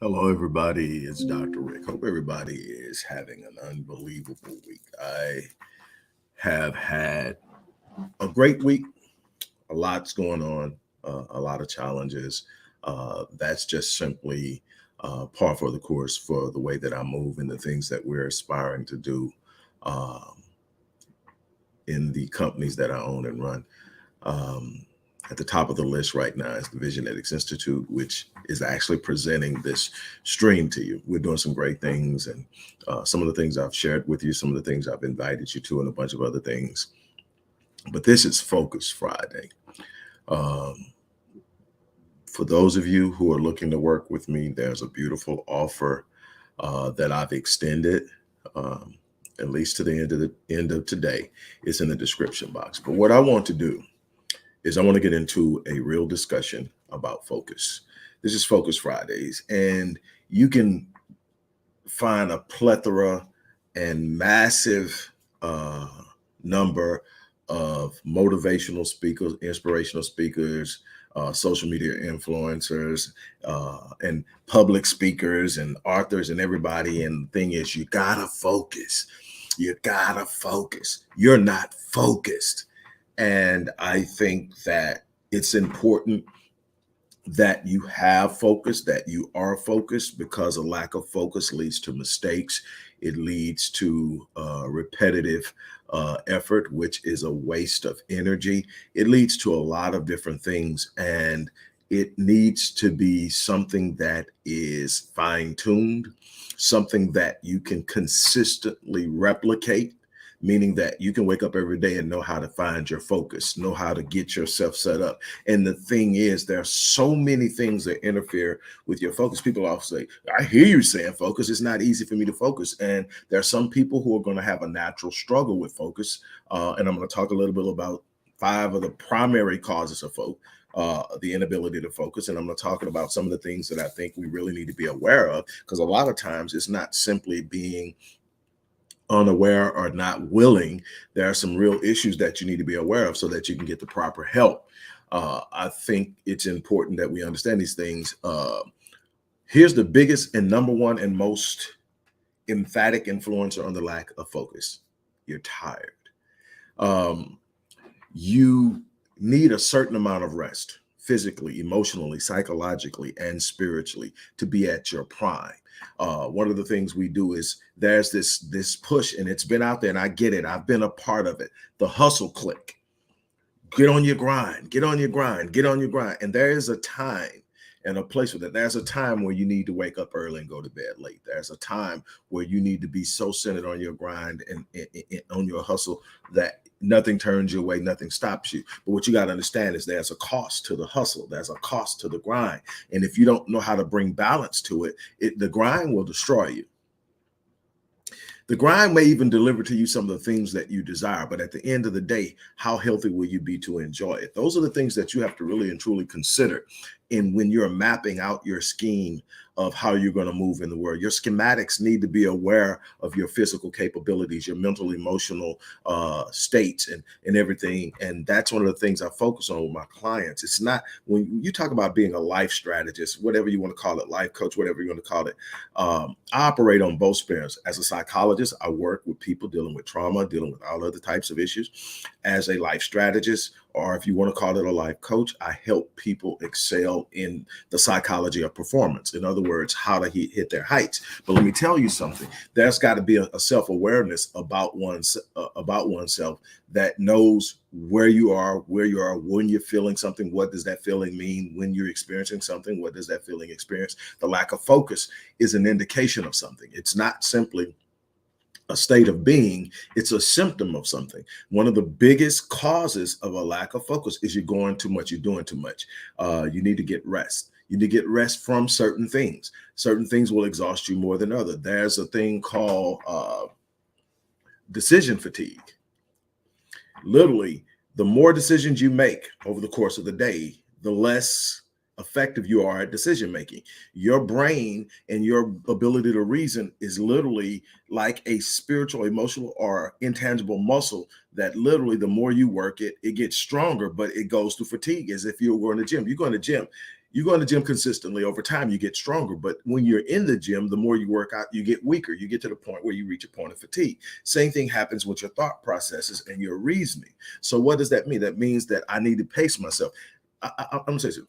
Hello, everybody. It's Dr. Rick. Hope everybody is having an unbelievable week. I have had a great week. A lot's going on, a lot of challenges. That's just simply par for the course for the way that I move and the things that we're aspiring to do um, in the companies that I own and run. Um, at the top of the list right now is the Visionetics Institute, which is actually presenting this stream to you. We're doing some great things, and some of the things I've shared with you, some of the things I've invited you to, and a bunch of other things. But this is Focus Friday. Um, for those of you who are looking to work with me, there's a beautiful offer that I've extended. Um, at least to the end of today. It's in the description box. But what I want to do is I want to get into a real discussion about focus. This is Focus Fridays, and you can find a plethora and massive number of motivational speakers, inspirational speakers, social media influencers, and public speakers and authors and everybody. And the thing is, you gotta focus. You gotta focus. You're not focused. And I think that it's important that you have focus, that you are focused, because a lack of focus leads to mistakes. It leads to repetitive effort, which is a waste of energy. It leads to a lot of different things. And it needs to be something that is fine tuned, something that you can consistently replicate, meaning that you can wake up every day and know how to find your focus, know how to get yourself set up. And the thing is, there are so many things that interfere with your focus. People often say, I hear you saying focus. It's not easy for me to focus. And there are some people who are going to have a natural struggle with focus. And I'm going to talk a little bit about 5 of the primary causes of focus. The inability to focus. And I'm going to talk about some of the things that I think we really need to be aware of, because a lot of times it's not simply being unaware or not willing. There are some real issues that you need to be aware of so that you can get the proper help. I think it's important that we understand these things. Here's the biggest and number one and most emphatic influencer on the lack of focus. You're tired. Um, you need a certain amount of rest, physically, emotionally, psychologically, and spiritually, to be at your prime. One of the things we do is there's this push, and it's been out there, and I get it. I've been a part of it. The hustle click. Get on your grind, get on your grind, get on your grind. And there is a time and a place for that. There's a time where you need to wake up early and go to bed late. There's a time where you need to be so centered on your grind and on your hustle that nothing turns your way, nothing stops you. But what you got to understand is there's a cost to the hustle. There's a cost to the grind. And if you don't know how to bring balance to it, the grind will destroy you. The grind may even deliver to you some of the things that you desire, but at the end of the day, how healthy will you be to enjoy it? Those are the things that you have to really and truly consider. And when you're mapping out your scheme of how you're going to move in the world, your schematics need to be aware of your physical capabilities, your mental, emotional states, and everything. And that's one of the things I focus on with my clients. It's not, when you talk about being a life strategist, whatever you want to call it, life coach, whatever you want to call it, I operate on both spectrums. As a psychologist, I work with people dealing with trauma, dealing with all other types of issues. As a life strategist, or if you want to call it a life coach, I help people excel in the psychology of performance. In other words, how to hit their heights. But let me tell you something. There's got to be a self-awareness about oneself that knows where you are, when you're feeling something. What does that feeling mean? When you're experiencing something, what does that feeling experience? The lack of focus is an indication of something. It's not simply a state of being, it's a symptom of something. One of the biggest causes of a lack of focus is you're going too much, you're doing too much. You need to get rest. You need to get rest from certain things. Certain things will exhaust you more than others. There's a thing called decision fatigue. Literally, the more decisions you make over the course of the day, the less effective you are at decision making. Your brain and your ability to reason is literally like a spiritual, emotional, or intangible muscle that literally the more you work it, it gets stronger, but it goes through fatigue. As if you're going to the gym. You go in the gym, You go in the gym consistently over time, you get stronger. But when you're in the gym, the more you work out, you get weaker. You get to the point where you reach a point of fatigue. Same thing happens with your thought processes and your reasoning. So what does that mean? That means that I need to pace myself. I'm going to say something.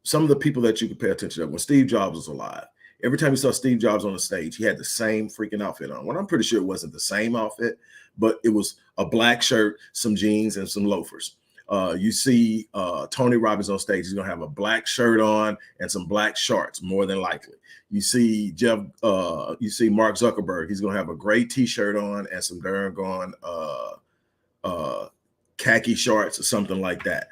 Some of the people that you can pay attention to, when Steve Jobs was alive, every time you saw Steve Jobs on the stage, he had the same freaking outfit on. Well, I'm pretty sure it wasn't the same outfit, but it was a black shirt, some jeans, and some loafers. You see Tony Robbins on stage, he's gonna have a black shirt on and some black shorts, more than likely. You see you see Mark Zuckerberg, he's gonna have a gray t-shirt on and some darn gone khaki shorts or something like that.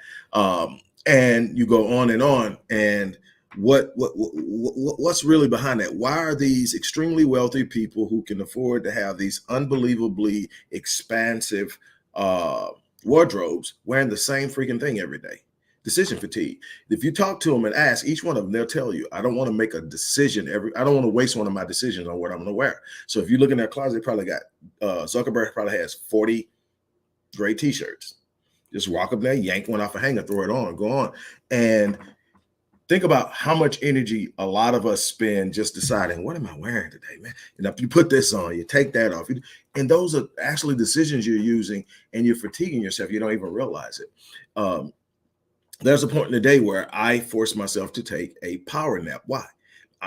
And you go on and on. And what's really behind that? Why are these extremely wealthy people who can afford to have these unbelievably expansive wardrobes wearing the same freaking thing every day? Decision fatigue. If you talk to them and ask each one of them, they'll tell you, I don't want to make a decision I don't want to waste one of my decisions on what I'm going to wear. So if you look in their closet, they probably got Zuckerberg probably has 40 gray t-shirts. Just walk up there, yank one off a hanger, throw it on, go on. And think about how much energy a lot of us spend just deciding, what am I wearing today, man? And if you put this on, you take that off. And those are actually decisions you're using, and you're fatiguing yourself. You don't even realize it. There's a point in the day where I force myself to take a power nap. Why?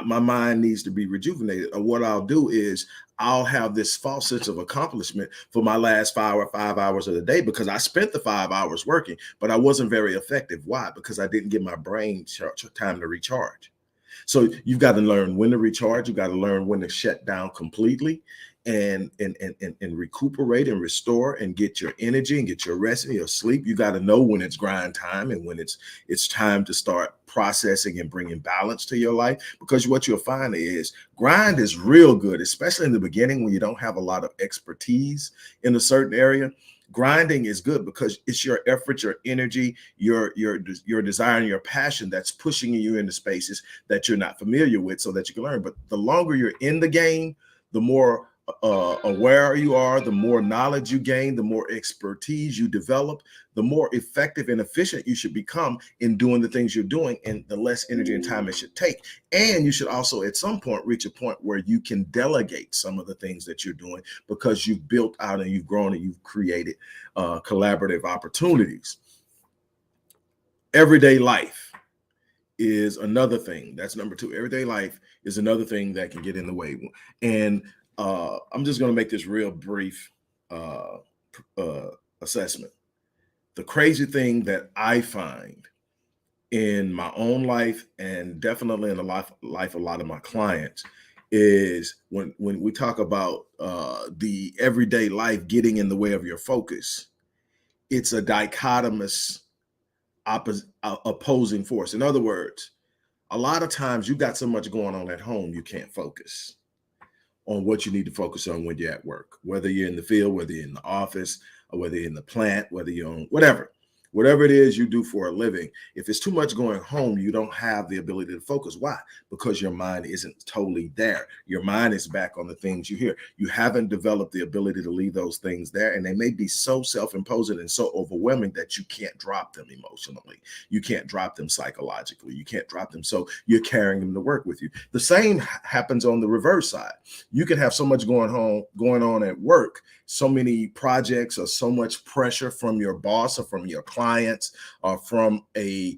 My mind needs to be rejuvenated. Or what I'll do is I'll have this false sense of accomplishment for my last 5 hours of the day, because I spent the 5 hours working, but I wasn't very effective. Why? Because I didn't give my brain time to recharge. So you've got to learn when to recharge. You've got to learn when to shut down completely and recuperate and restore and get your energy and get your rest and your sleep. You got to know when it's grind time and when it's time to start processing and bringing balance to your life, because what you'll find is grind is real good, especially in the beginning when you don't have a lot of expertise in a certain area. Grinding is good because it's your effort, your energy, your desire and your passion that's pushing you into spaces that you're not familiar with so that you can learn. But the longer you're in the game, the more aware you are, the more knowledge you gain, the more expertise you develop, the more effective and efficient you should become in doing the things you're doing, and the less energy and time it should take. And you should also at some point reach a point where you can delegate some of the things that you're doing, because you've built out and you've grown and you've created collaborative opportunities. Everyday life is another thing. That's number 2. Everyday life is another thing that can get in the way. And I'm just going to make this real brief assessment. The crazy thing that I find in my own life, and definitely in the life of a lot of my clients, is when we talk about the everyday life getting in the way of your focus, it's a dichotomous opposing force. In other words, a lot of times you got so much going on at home, you can't focus on what you need to focus on when you're at work, whether you're in the field, whether you're in the office, or whether you're in the plant, whether you're on whatever it is you do for a living. If it's too much going home, you don't have the ability to focus. Why? Because your mind isn't totally there. Your mind is back on the things you hear. You haven't developed the ability to leave those things there, and they may be so self-imposing and so overwhelming that you can't drop them emotionally. You can't drop them psychologically. You can't drop them, so you're carrying them to work with you. The same happens on the reverse side. You can have so much going on at work, so many projects, or so much pressure from your boss or from your clients or from a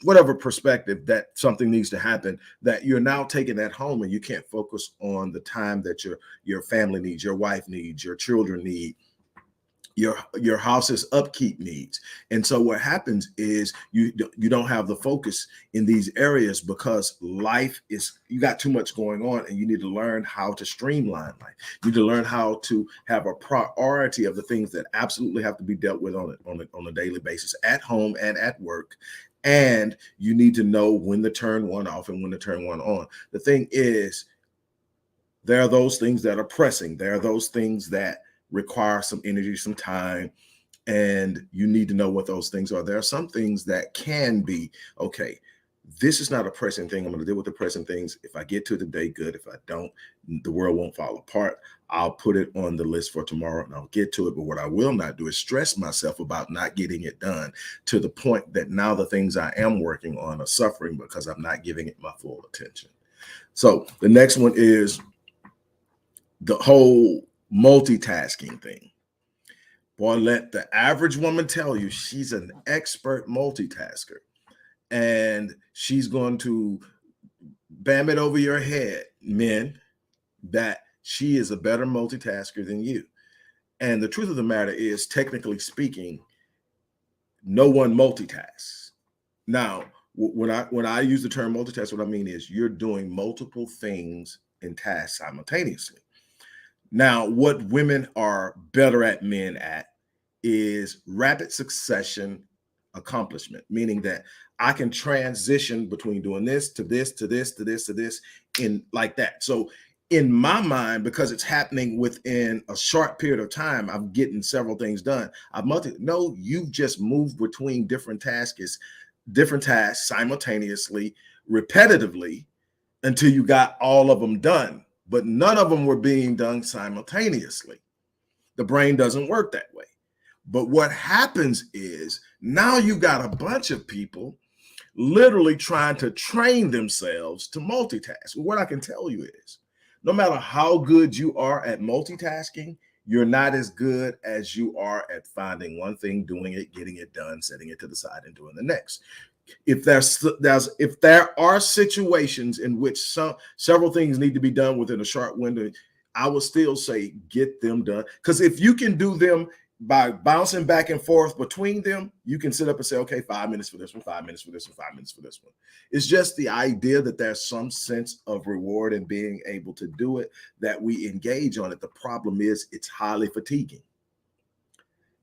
whatever perspective that something needs to happen, that you're now taking that home and you can't focus on the time that your family needs, your wife needs, your children need, your house's upkeep needs. And so what happens is you don't have the focus in these areas, because you got too much going on, and you need to learn how to streamline life. You need to learn how to have a priority of the things that absolutely have to be dealt with on a daily basis, at home and at work. And you need to know when to turn one off and when to turn one on. The thing is, there are those things that are pressing. There are those things that require some energy, some time, and you need to know what those things are. There are some things that can be, okay, This is not a pressing thing. I'm going to deal with the pressing things. If I get to the day, good. If I don't, the world won't fall apart. I'll put it on the list for tomorrow and I'll get to it. But what I will not do is stress myself about not getting it done to the point that now the things I am working on are suffering because I'm not giving it my full attention. So the next one is the whole multitasking thing. Boy, let the average woman tell you she's an expert multitasker. And she's going to bam it over your head, men, that she is a better multitasker than you. And the truth of the matter is, technically speaking, no one multitasks. Now, when I use the term multitask, what I mean is you're doing multiple things in tasks simultaneously. Now, what women are better at men at is rapid succession accomplishment, meaning that I can transition between doing this to this to this to this to this in like that. So in my mind, because it's happening within a short period of time, I'm getting several things done. No, you've just moved between different tasks simultaneously, repetitively, until you got all of them done. But none of them were being done simultaneously. The brain doesn't work that way. But what happens is now you got a bunch of people literally trying to train themselves to multitask. What I can tell you is no matter how good you are at multitasking, you're not as good as you are at finding one thing, doing it, getting it done, setting it to the side, and doing the next. If there are situations in which several things need to be done within a short window, I would still say get them done. Because if you can do them by bouncing back and forth between them, you can sit up and say, okay, 5 minutes for this one, 5 minutes for this one, 5 minutes for this one. It's just the idea that there's some sense of reward in being able to do it, that we engage on it. The problem is it's highly fatiguing.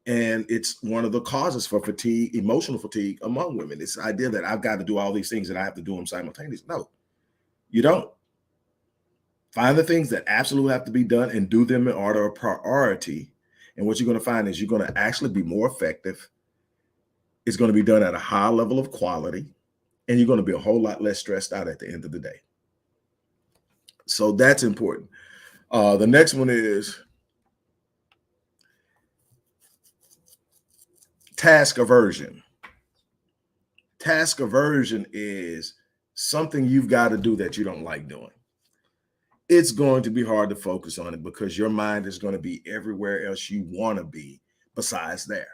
And it's one of the causes for fatigue, emotional fatigue among women. It's the idea that I've got to do all these things and I have to do them simultaneously. No, you don't. Find the things that absolutely have to be done and do them in order of priority. And what you're going to find is you're going to actually be more effective. It's going to be done at a high level of quality, and you're going to be a whole lot less stressed out at the end of the day. So that's important. The next one is task aversion. Task aversion is something you've got to do that you don't like doing. It's going to be hard to focus on it because your mind is going to be everywhere else you want to be besides there.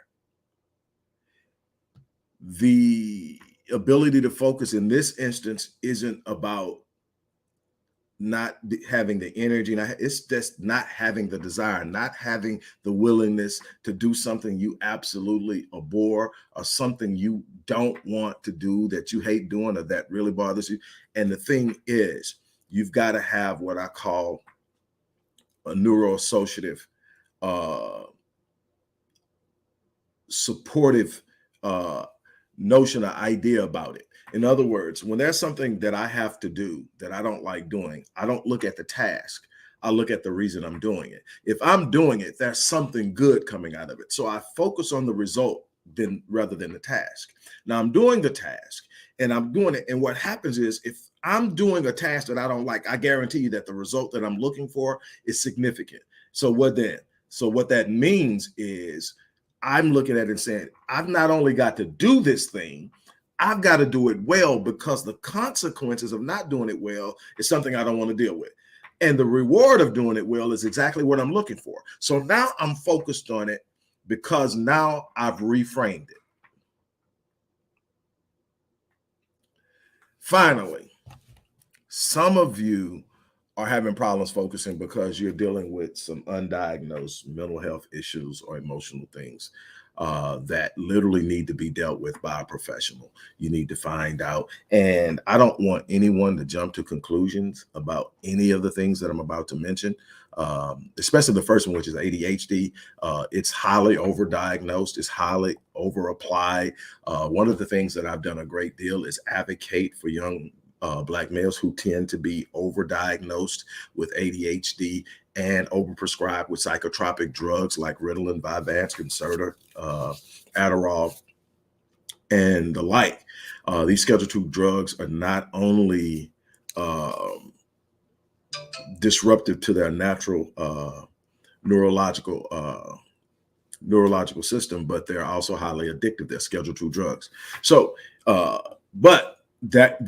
The ability to focus in this instance isn't about not having the energy. It's just not having the desire, not having the willingness to do something you absolutely abhor or something you don't want to do, that you hate doing or that really bothers you. And the thing is, you've got to have what I call a neuroassociative supportive notion or idea about it. In other words, when there's something that I have to do that I don't like doing, I don't look at the task. I look at the reason I'm doing it. If I'm doing it, there's something good coming out of it. So I focus on the result rather than the task. Now I'm doing the task and I'm doing it. And what happens is if I'm doing a task that I don't like, I guarantee you that the result that I'm looking for is significant. So what then? So what that means is I'm looking at it and saying, I've not only got to do this thing, I've got to do it well, because the consequences of not doing it well is something I don't want to deal with. And the reward of doing it well is exactly what I'm looking for. So now I'm focused on it because now I've reframed it. Finally, some of you are having problems focusing because you're dealing with some undiagnosed mental health issues or emotional things that literally need to be dealt with by a professional. You need to find out. And I don't want anyone to jump to conclusions about any of the things that I'm about to mention, especially the first one, which is ADHD. It's highly overdiagnosed. It's highly overapplied. One of the things that I've done a great deal is advocate for young Black males who tend to be overdiagnosed with ADHD and overprescribed with psychotropic drugs like Ritalin, Vyvanse, Concerta, Adderall, and the like. These Schedule II drugs are not only disruptive to their natural neurological neurological system, but they're also highly addictive. They're Schedule II drugs. So, but that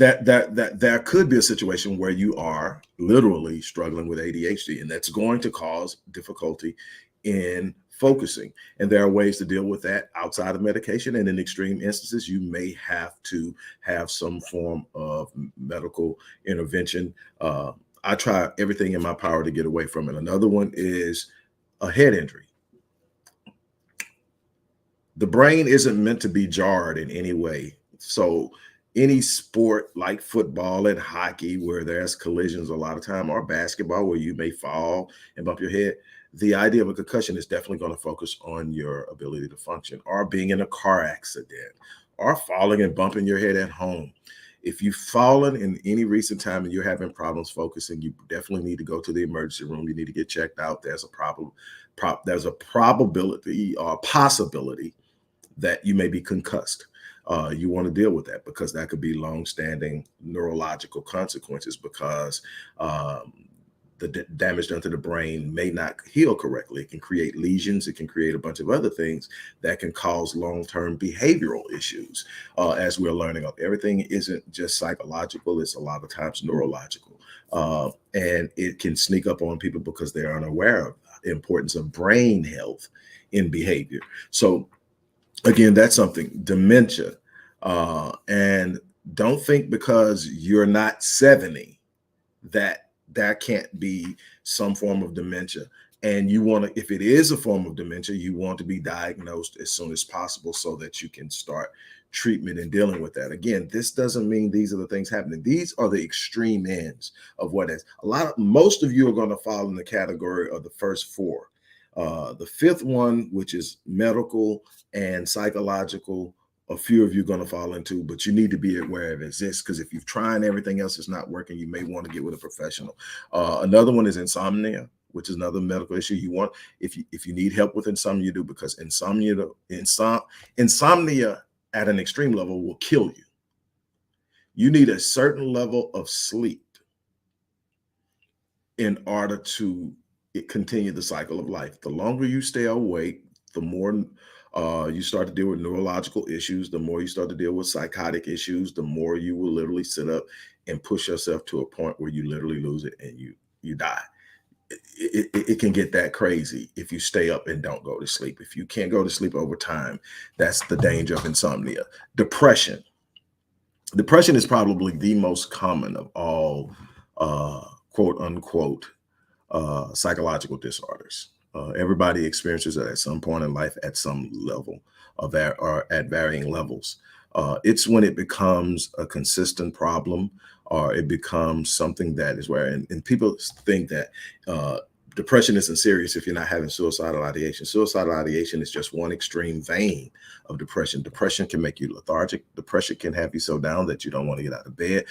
there could be a situation where you are literally struggling with ADHD, and that's going to cause difficulty in focusing. And there are ways to deal with that outside of medication. And in extreme instances, you may have to have some form of medical intervention. I try everything in my power to get away from it. Another one is a head injury. The brain isn't meant to be jarred in any way. So any sport like football and hockey, where there's collisions a lot of time, or basketball, where you may fall and bump your head, the idea of a concussion is definitely going to focus on your ability to function, or being in a car accident, or falling and bumping your head at home. If you've fallen in any recent time and you're having problems focusing, you definitely need to go to the emergency room. You need to get checked out. There's a problem. There's a probability or possibility that you may be concussed. You want to deal with that, because that could be long-standing neurological consequences, because the damage done to the brain may not heal correctly. It can create lesions. It can create a bunch of other things that can cause long-term behavioral issues. As we're learning, everything isn't just psychological. It's a lot of times neurological. And it can sneak up on people because they're unaware of the importance of brain health in behavior. So again, that's something, dementia. And don't think because you're not 70 that there can't be some form of dementia. And you want to, if it is a form of dementia, you want to be diagnosed as soon as possible so that you can start treatment and dealing with that. Again, this doesn't mean these are the things happening. These are the extreme ends of what is. Most of you are going to fall in the category of the first four. The fifth one, which is medical and psychological, a few of you are going to fall into, but you need to be aware of it exists, because if you've tried everything else, it's not working, you may want to get with a professional. Another one is insomnia, which is another medical issue. You want, if you need help with insomnia, you do, because insomnia at an extreme level will kill you. You need a certain level of sleep in order to continue the cycle of life. The longer you stay awake, the more you start to deal with neurological issues, the more you start to deal with psychotic issues, the more you will literally sit up and push yourself to a point where you literally lose it and you die. It can get that crazy if you stay up and don't go to sleep. If you can't go to sleep over time, that's the danger of insomnia. Depression. Depression is probably the most common of all quote unquote psychological disorders. Everybody experiences it at some point in life, at some level of that, or at varying levels. It's when it becomes a consistent problem, or it becomes something that is where, and people think that depression isn't serious if you're not having suicidal ideation. Suicidal ideation is just one extreme vein of depression. Depression can make you lethargic. Depression can have you so down that you don't want to get out of bed.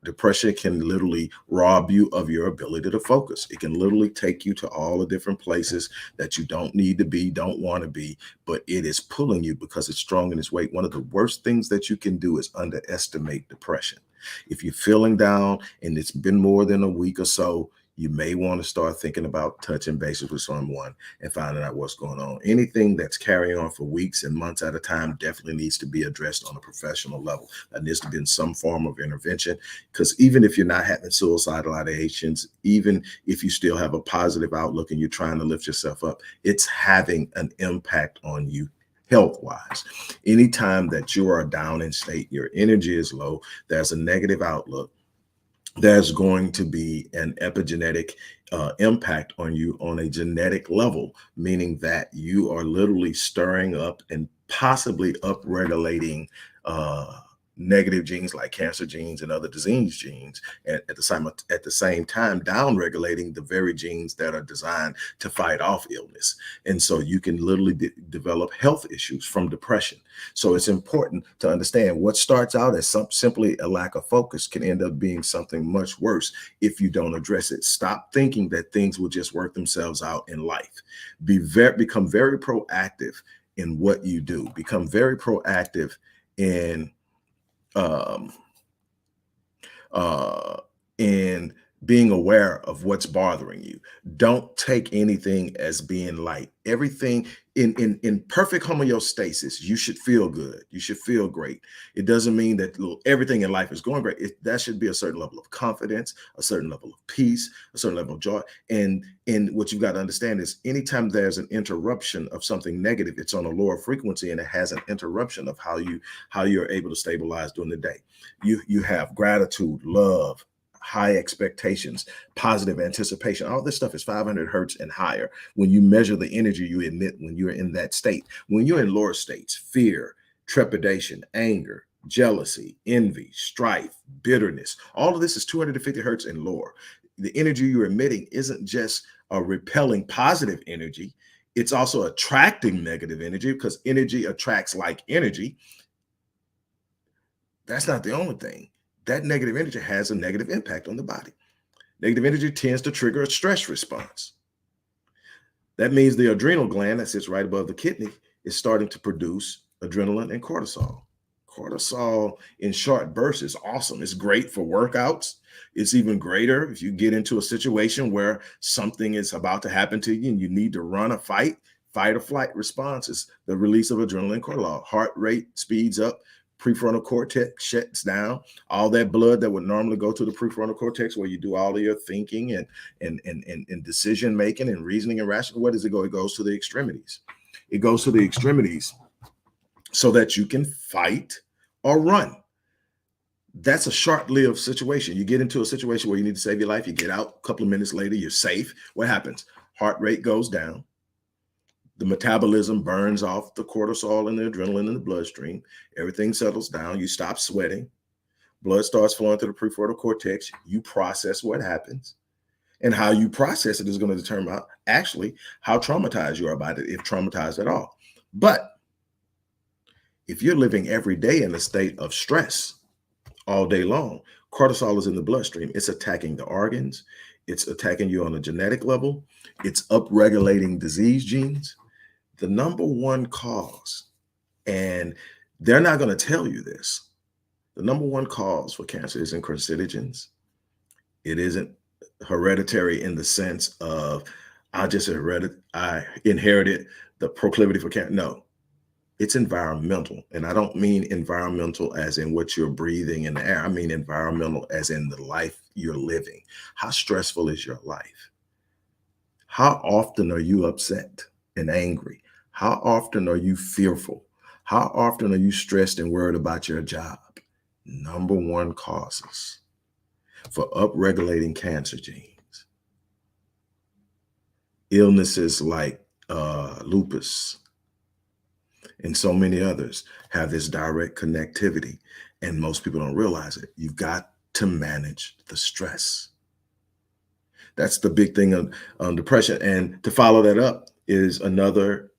Depression can literally rob you of your ability to focus. It can literally take you to all the different places that you don't need to be, don't want to be, but it is pulling you because it's strong in its weight. One of the worst things that you can do is underestimate depression. If you're feeling down and it's been more than a week or so, you may want to start thinking about touching bases with someone and finding out what's going on. Anything that's carrying on for weeks and months at a time definitely needs to be addressed on a professional level. There needs to be some form of intervention, because even if you're not having suicidal ideations, even if you still have a positive outlook and you're trying to lift yourself up, it's having an impact on you health-wise. Anytime that you are down in state, your energy is low, there's a negative outlook, there's going to be an epigenetic impact on you on a genetic level, meaning that you are literally stirring up and possibly upregulating negative genes like cancer genes and other disease genes, and at the same time down-regulating the very genes that are designed to fight off illness. And so you can literally develop health issues from depression. So it's important to understand what starts out as simply a lack of focus can end up being something much worse if you don't address it. Stop thinking that things will just work themselves out in life. Become very proactive in what you do. Become very proactive in um, uh, in being aware of what's bothering you. Don't take anything as being light. Everything in perfect homeostasis, you should feel good. You should feel great. It doesn't mean that everything in life is going great. That should be a certain level of confidence, a certain level of peace, a certain level of joy. And what you've got to understand is anytime there's an interruption of something negative, it's on a lower frequency and it has an interruption of how you're able to stabilize during the day. You have gratitude, love, high expectations, positive anticipation. All this stuff is 500 hertz and higher when you measure the energy you emit when you're in that state. When you're in lower states, fear, trepidation, anger, jealousy, envy, strife, bitterness, all of this is 250 hertz and lower. The energy you're emitting isn't just a repelling positive energy, it's also attracting negative energy because energy attracts like energy. That's not the only thing. That negative energy has a negative impact on the body. Negative energy tends to trigger a stress response. That means the adrenal gland that sits right above the kidney is starting to produce adrenaline and cortisol. Cortisol in short bursts is awesome. It's great for workouts. It's even greater if you get into a situation where something is about to happen to you and you need to run a fight. Fight or flight response is the release of adrenaline and cortisol. Heart rate speeds up, prefrontal cortex shuts down. All that blood that would normally go to the prefrontal cortex, where you do all of your thinking and decision making and reasoning and rational. Where does it go? It goes to the extremities. It goes to the extremities so that you can fight or run. That's a short-lived situation. You get into a situation where you need to save your life. You get out a couple of minutes later, you're safe. What happens? Heart rate goes down. The metabolism burns off the cortisol and the adrenaline in the bloodstream. Everything settles down. You stop sweating. Blood starts flowing to the prefrontal cortex. You process what happens. And how you process it is going to determine actually how traumatized you are about it, if traumatized at all. But if you're living every day in a state of stress all day long, cortisol is in the bloodstream. It's attacking the organs. It's attacking you on a genetic level. It's upregulating disease genes. The number one cause, and they're not going to tell you this, the number one cause for cancer isn't carcinogens. It isn't hereditary in the sense of I inherited the proclivity for cancer. No, it's environmental. And I don't mean environmental as in what you're breathing in the air. I mean environmental as in the life you're living. How stressful is your life? How often are you upset and angry? How often are you fearful? How often are you stressed and worried about your job? Number one causes for upregulating cancer genes. Illnesses like lupus and so many others have this direct connectivity, and most people don't realize it. You've got to manage the stress. That's the big thing on depression. And to follow that up is another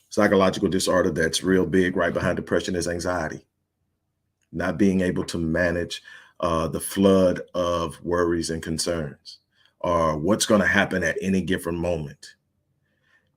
psychological disorder that's real big right behind depression is anxiety. Not being able to manage the flood of worries and concerns, or what's going to happen at any given moment.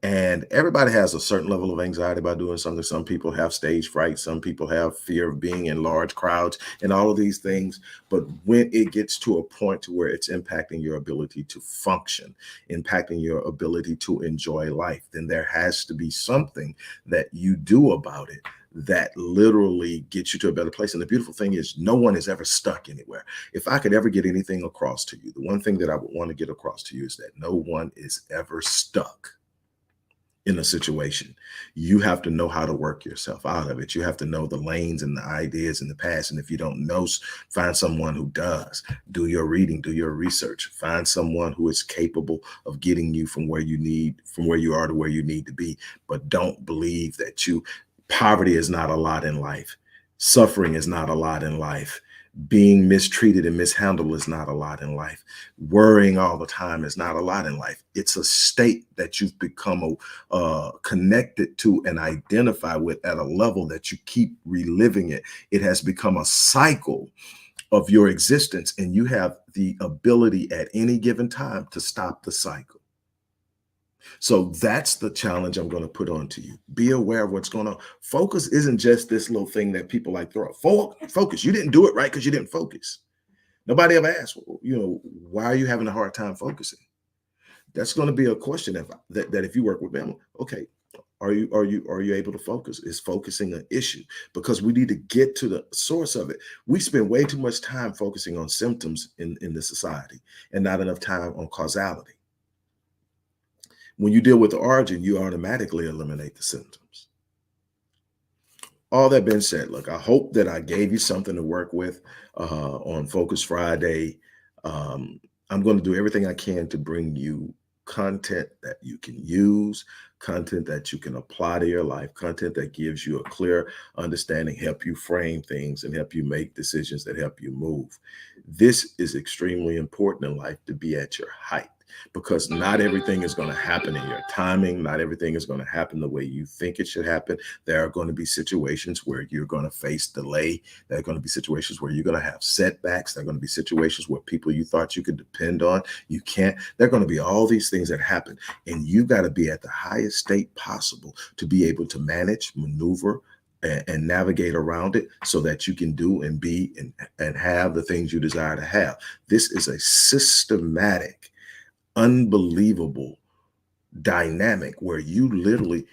And everybody has a certain level of anxiety about doing something. Some people have stage fright. Some people have fear of being in large crowds and all of these things. But when it gets to a point to where it's impacting your ability to function, impacting your ability to enjoy life, then there has to be something that you do about it that literally gets you to a better place. And the beautiful thing is no one is ever stuck anywhere. If I could ever get anything across to you, the one thing that I would want to get across to you is that no one is ever stuck in a situation. You have to know how to work yourself out of it. You have to know the lanes and the ideas in the past. And if you don't know, find someone who does. Do your reading, do your research. Find someone who is capable of getting you from where you are to where you need to be. But don't believe that poverty is not a lot in life. Suffering is not a lot in life. Being mistreated and mishandled is not a lot in life. Worrying all the time is not a lot in life. It's a state that you've become connected to and identify with at a level that you keep reliving it. It has become a cycle of your existence, and you have the ability at any given time to stop the cycle. So that's the challenge I'm going to put on to you. Be aware of what's going on. Focus isn't just this little thing that people like throw. Focus. You didn't do it right because you didn't focus. Nobody ever asked, well, why are you having a hard time focusing? That's going to be a question that if you work with them, okay, are you able to focus? Is focusing an issue? Because we need to get to the source of it. We spend way too much time focusing on symptoms in the society and not enough time on causality. When you deal with the origin, you automatically eliminate the symptoms. All that being said, look, I hope that I gave you something to work with on Focus Friday. Um, I'm going to do everything I can to bring you content that you can use, content that you can apply to your life, content that gives you a clear understanding, help you frame things, and help you make decisions that help you move. This is extremely important in life, to be at your height, because not everything is going to happen in your timing. Not everything is going to happen the way you think it should happen. There are going to be situations where you're going to face delay. There are going to be situations where you're going to have setbacks. There are going to be situations where people you thought you could depend on, you can't. There are going to be all these things that happen. And you got to be at the highest state possible to be able to manage, maneuver, and navigate around it so that you can do and be and have the things you desire to have. This is a systematic, unbelievable dynamic where you literally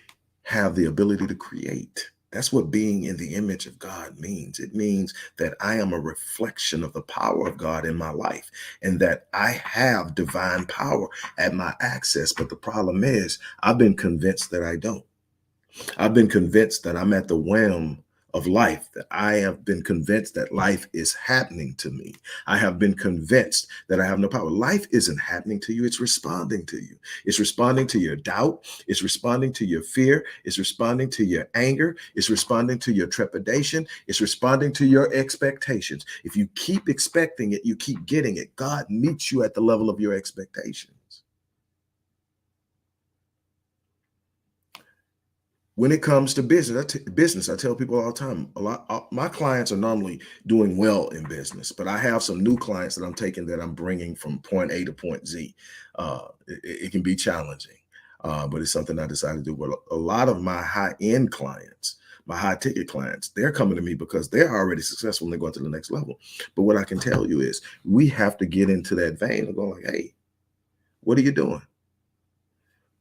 have the ability to create. That's what being in the image of God means. It means that I am a reflection of the power of God in my life and that I have divine power at my access. But the problem is, I've been convinced that I don't. I've been convinced that I'm at the whim of life, that I have been convinced that life is happening to me. I have been convinced that I have no power. Life isn't happening to you, it's responding to you. It's responding to your doubt, it's responding to your fear, it's responding to your anger, it's responding to your trepidation, it's responding to your expectations. If you keep expecting it, you keep getting it. God meets you at the level of your expectations. When it comes to business, I tell people all the time, my clients are normally doing well in business, but I have some new clients that I'm taking, that I'm bringing from point A to point Z. It can be challenging, but it's something I decided to do. But a lot of my high-end clients, my high-ticket clients, they're coming to me because they're already successful and they're going to the next level. But what I can tell you is, we have to get into that vein of going like, hey, what are you doing?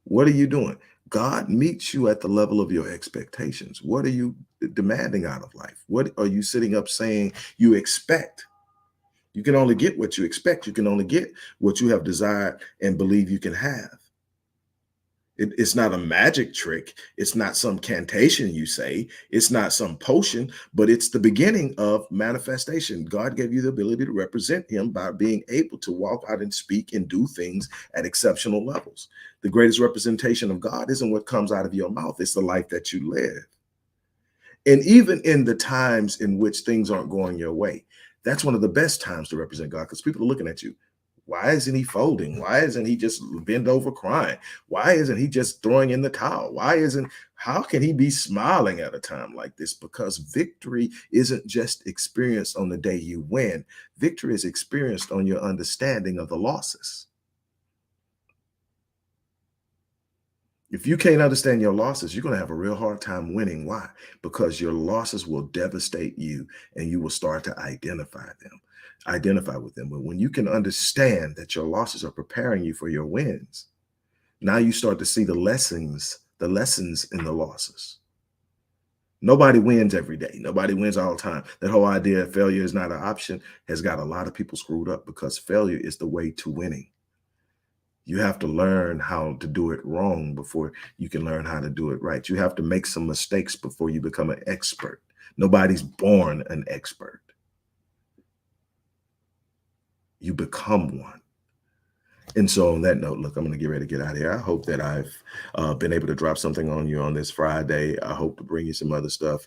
What are you doing? God meets you at the level of your expectations. What are you demanding out of life? What are you sitting up saying you expect? You can only get what you expect. You can only get what you have desired and believe you can have. It's not a magic trick. It's not some cantation you say. It's not some potion, but it's the beginning of manifestation. God gave you the ability to represent him by being able to walk out and speak and do things at exceptional levels. The greatest representation of God isn't what comes out of your mouth. It's the life that you live. And even in the times in which things aren't going your way, that's one of the best times to represent God, because people are looking at you. Why isn't he folding? Why isn't he just bent over crying? Why isn't he just throwing in the towel? How can he be smiling at a time like this? Because victory isn't just experienced on the day you win. Victory is experienced on your understanding of the losses. If you can't understand your losses, you're going to have a real hard time winning. Why? Because your losses will devastate you and you will start to identify with them. But when you can understand that your losses are preparing you for your wins, now you start to see the lessons in the losses. Nobody wins every day. Nobody wins all the time. That whole idea of failure is not an option has got a lot of people screwed up, because failure is the way to winning. You have to learn how to do it wrong before you can learn how to do it right. You have to make some mistakes before you become an expert. Nobody's born an expert. You become one. And so on that note, look, I'm going to get ready to get out of here. I hope that I've been able to drop something on you on this Friday. I hope to bring you some other stuff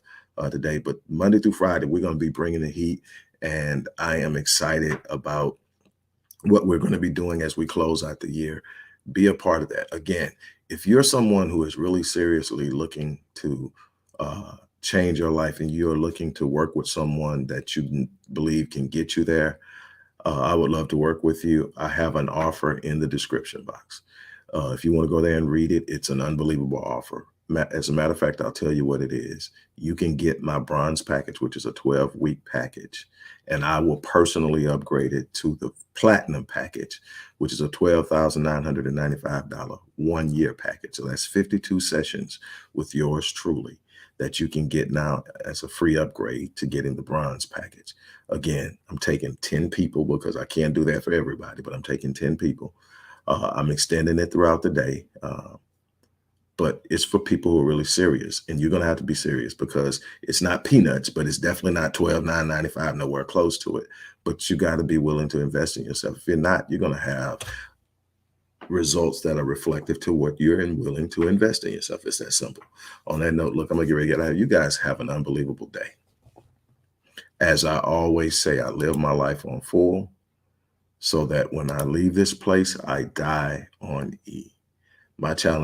today. But Monday through Friday, we're going to be bringing the heat. And I am excited about what we're going to be doing as we close out the year. Be a part of that. Again, if you're someone who is really seriously looking to change your life, and you're looking to work with someone that you believe can get you there, I would love to work with you. I have an offer in the description box. If you want to go there and read it, it's an unbelievable offer. As a matter of fact, I'll tell you what it is. You can get my bronze package, which is a 12-week package, and I will personally upgrade it to the platinum package, which is a $12,995 1-year package. So that's 52 sessions with yours truly that you can get now as a free upgrade to getting the bronze package. Again, I'm taking 10 people because I can't do that for everybody, but I'm taking 10 people. I'm extending it throughout the day, but it's for people who are really serious. And you're going to have to be serious because it's not peanuts, but it's definitely not $12,995, nowhere close to it. But you got to be willing to invest in yourself. If you're not, you're going to have results that are reflective to what you're willing to invest in yourself. It's that simple. On that note, look, I'm going to get ready to get out. You guys have an unbelievable day. As I always say, I live my life on full, so that when I leave this place, I die on E. My challenge